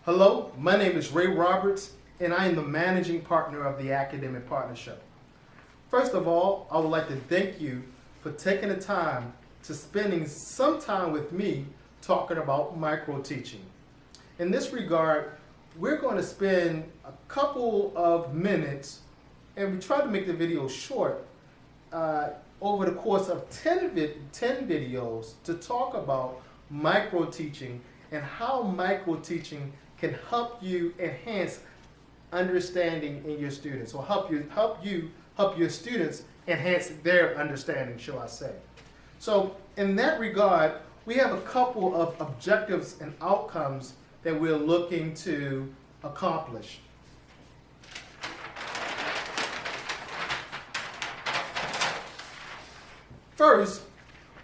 Hello, my name is Ray Roberts, and I am the managing partner of the Academic Partnership. First of all, I would like to thank you for taking the time to spending some time with me talking about micro-teaching. In this regard, we're going to spend a couple of minutes, and we try to make the video short, over the course of 10 videos to talk about micro-teaching and how micro-teaching can help you enhance understanding in your students, or help your students enhance their understanding, shall I say. So in that regard, we have a couple of objectives and outcomes that we're looking to accomplish. First,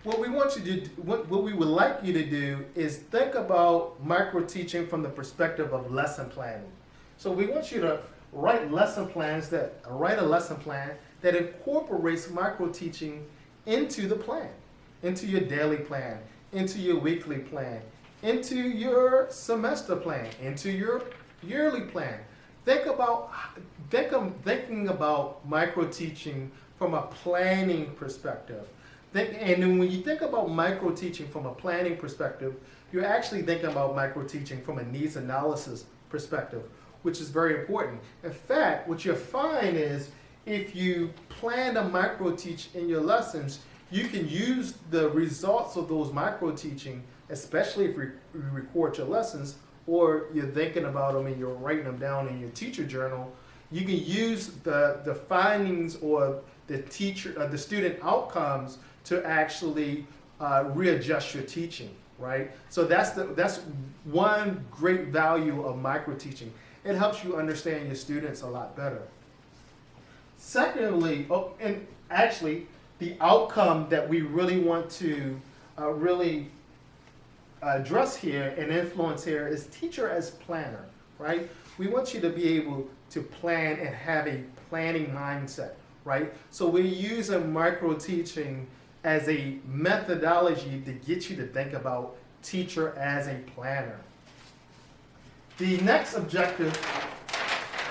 what we would like you to do is think about micro-teaching from the perspective of lesson planning. So we want you to write a lesson plan that incorporates micro-teaching into the plan, into your daily plan, into your weekly plan, into your semester plan, into your yearly plan. Thinking about micro-teaching from a planning perspective. And then when you think about micro-teaching from a planning perspective, you're actually thinking about micro-teaching from a needs analysis perspective, which is very important. In fact, what you'll find is if you plan to micro-teach in your lessons, you can use the results of those micro-teaching, especially if you record your lessons, or you're thinking about them and you're writing them down in your teacher journal. You can use the findings or the student outcomes to actually readjust your teaching, right? So that's one great value of micro-teaching. It helps you understand your students a lot better. Secondly, and actually, the outcome that we really want to really address here and influence here is teacher as planner, right? We want you to be able to plan and have a planning mindset, right? So we're using micro-teaching as a methodology to get you to think about teacher as a planner. The next objective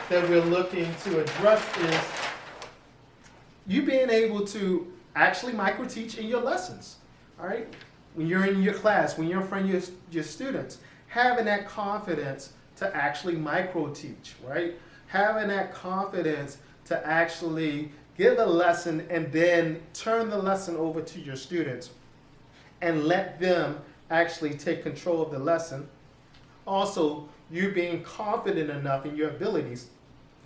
that we're looking to address is you being able to actually micro-teach in your lessons, all right? When you're in your class, when you're in front of your students, having that confidence to actually micro-teach, right? Having that confidence to actually give a lesson and then turn the lesson over to your students and let them actually take control of the lesson. Also, you being confident enough in your abilities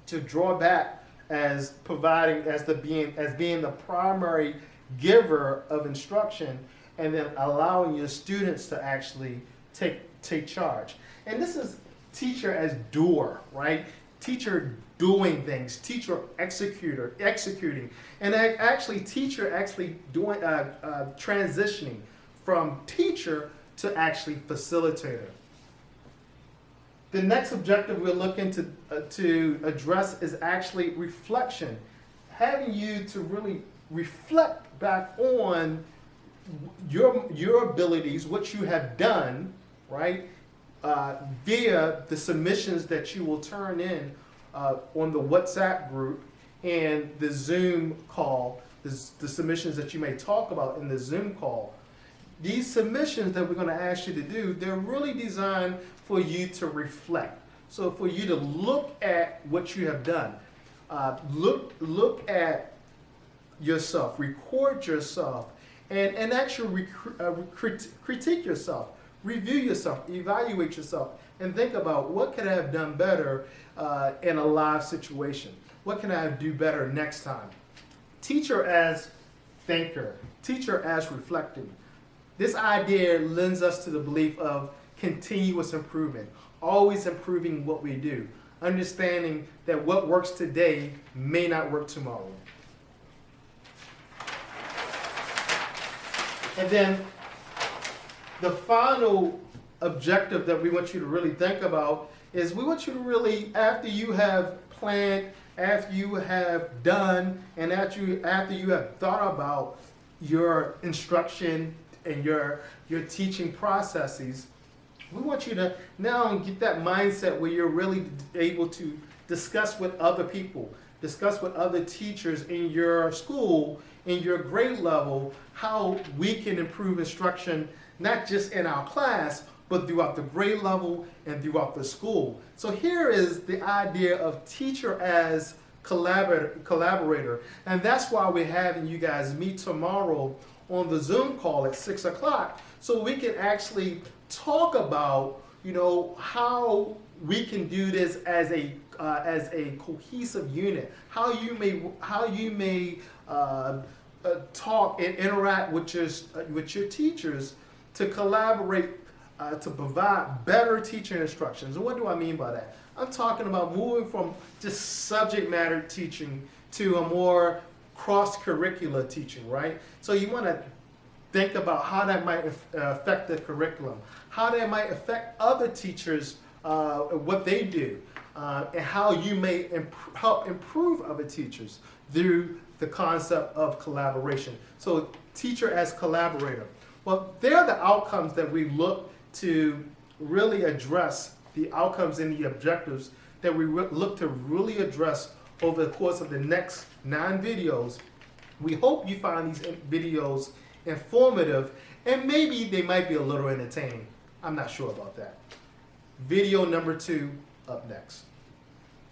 to draw back as being the primary giver of instruction, and then allowing your students to actually take charge. And this is teacher as doer, right? Teacher doing things, teacher executing, and actually teacher doing transitioning from teacher to actually facilitator. The next objective we're looking to address is actually reflection, having you to really reflect back on your abilities, what you have done, right, via the submissions that you will turn in on the WhatsApp group and the Zoom call, the submissions that you may talk about in the Zoom call. These submissions that we're going to ask you to do, they're really designed for you to reflect. So for you to look at what you have done, look at yourself, record yourself, and actually critique yourself, review yourself, evaluate yourself, and think about what could I have done better in a live situation? What can I do better next time? Teacher as thinker, teacher as reflecting. This idea lends us to the belief of continuous improvement, always improving what we do, understanding that what works today may not work tomorrow. And then the final objective that we want you to really think about is we want you to really, after you have planned, after you have done, and after you have thought about your instruction and your teaching processes, We want you to now get that mindset where you're really able to discuss with other people, discuss with other teachers in your school, in your grade level, how we can improve instruction, not just in our class, but throughout the grade level and throughout the school. So here is the idea of teacher as collaborator. And that's why we're having you guys meet tomorrow on the Zoom call at 6 o'clock, so we can actually talk about, how we can do this as a cohesive unit. How you may talk and interact with your teachers to collaborate to provide better teaching instructions. And what do I mean by that? I'm talking about moving from just subject matter teaching to a more cross-curricular teaching, right? So you want to think about how that might affect the curriculum, how that might affect other teachers, what they do, and how you may help improve other teachers through the concept of collaboration. So teacher as collaborator. Well, they're the outcomes that we look to really address, the outcomes and the objectives that we look to really address over the course of the next 9 videos. We hope you find these videos informative, and maybe they might be a little entertaining. I'm not sure about that. Video number 2 up next.